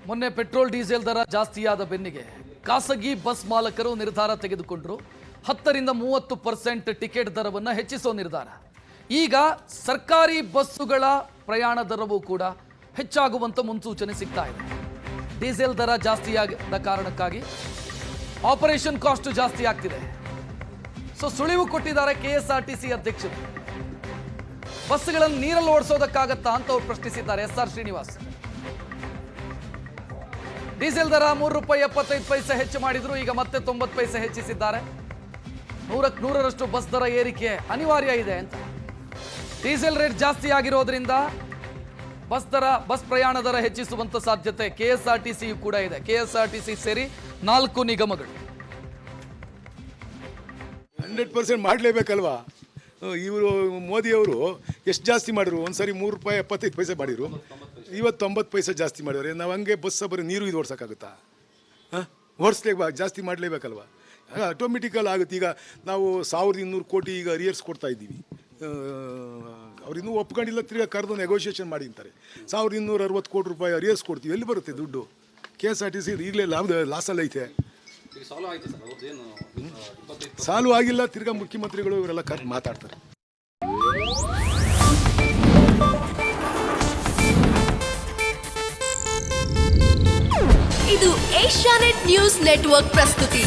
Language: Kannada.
ಮೊನ್ನೆ ಪೆಟ್ರೋಲ್ ಡೀಸೆಲ್ ದರ ಜಾಸ್ತಿಯಾದ ಬೆನ್ನಿಗೆ ಖಾಸಗಿ ಬಸ್ ಮಾಲಕರು ನಿರ್ಧಾರ ತೆಗೆದುಕೊಂಡರು. 10ರಿಂದ 30% ಟಿಕೆಟ್ ದರವನ್ನು ಹೆಚ್ಚಿಸೋ ನಿರ್ಧಾರ. ಈಗ ಸರ್ಕಾರಿ ಬಸ್ಸುಗಳ ಪ್ರಯಾಣ ದರವೂ ಕೂಡ ಹೆಚ್ಚಾಗುವಂತ ಮುನ್ಸೂಚನೆ ಸಿಗ್ತಾ ಇದೆ. ಡೀಸೆಲ್ ದರ ಜಾಸ್ತಿಯಾದ ಕಾರಣಕ್ಕಾಗಿ ಆಪರೇಷನ್ ಕಾಸ್ಟ್ ಜಾಸ್ತಿ ಆಗ್ತಿದೆ. ಸುಳಿವು ಕೊಟ್ಟಿದ್ದಾರೆ KSRTC ಅಧ್ಯಕ್ಷರು. ಬಸ್ಗಳನ್ನು ನೀರಲ್ಲಿ ಓಡಿಸೋದಕ್ಕಾಗತ್ತಾ ಅಂತ ಅವರು ಪ್ರಶ್ನಿಸಿದ್ದಾರೆ. SR ಶ್ರೀನಿವಾಸ್. ಡೀಸೆಲ್ ದರ ₹3.75 ಹೆಚ್ಚು ಮಾಡಿದ್ರು, ಈಗ ಮತ್ತೆ 90 ಪೈಸೆ ಹೆಚ್ಚಿಸಿದ್ದಾರೆ. 100ಕ್ಕೆ 100ರಷ್ಟು ಬಸ್ ದರ ಏರಿಕೆ ಅನಿವಾರ್ಯ ಇದೆ ಅಂತ. ಡೀಸೆಲ್ ರೇಟ್ ಜಾಸ್ತಿ ಆಗಿರೋದ್ರಿಂದ ಬಸ್ ಪ್ರಯಾಣ ದರ ಹೆಚ್ಚಿಸುವಂತ ಸಾಧ್ಯತೆ KSRTC ಕೂಡ ಇದೆ. KSRTC ಸೇರಿ 4 ನಿಗಮಗಳು 100% ಮಾಡಲೇಬೇಕಲ್ವಾ. ಇವರು ಮೋದಿಯವರು ಎಷ್ಟು ಜಾಸ್ತಿ ಮಾಡಿದ್ರು? ಒಂದ್ಸರಿ ₹3.75 ಮಾಡಿದ್ರು, ಇವತ್ತು 90 ಪೈಸೆ ಜಾಸ್ತಿ ಮಾಡಿದ್ದಾರೆ. ನಾವು ಹಂಗೆ ಬಸ್ ಬರೀ ನೀರು ಇದು ಓಡಿಸೋಕ್ಕಾಗುತ್ತಾ? ಜಾಸ್ತಿ ಮಾಡಲೇಬೇಕಲ್ವಾ. ಆಟೋಮೆಟಿಕಲ್ ಆಗುತ್ತೆ. ಈಗ ನಾವು 1200 ಕೋಟಿ ಈಗ ಅರಿಯರ್ಸ್ ಕೊಡ್ತಾ ಇದ್ದೀವಿ. ಅವ್ರು ಇನ್ನೂ ಒಪ್ಕೊಂಡಿಲ್ಲ, ತಿರ್ಗಾ ಕರೆದು ನೆಗೋಷಿಯೇಷನ್ ಮಾಡಿ ಅಂತಾರೆ. 1260 ಕೋಟಿ ರೂಪಾಯಿ ಅರಿಯರ್ಸ್ ಕೊಡ್ತೀವಿ. ಎಲ್ಲಿ ಬರುತ್ತೆ ದುಡ್ಡು? KSRTC ಈಗಲೇ ಲಾಸಲ್ಲಿ ಐತೆ. ಸಾಲು ಆಗಿಲ್ಲ. ತಿರ್ಗಾ ಮುಖ್ಯಮಂತ್ರಿಗಳು ಇವರೆಲ್ಲ ಕರೆದು ಮಾತಾಡ್ತಾರೆ. ಇದು ಏಷ್ಯಾನೆಟ್ ನ್ಯೂಸ್ ನೆಟ್ವರ್ಕ್ ಪ್ರಸ್ತುತಿ.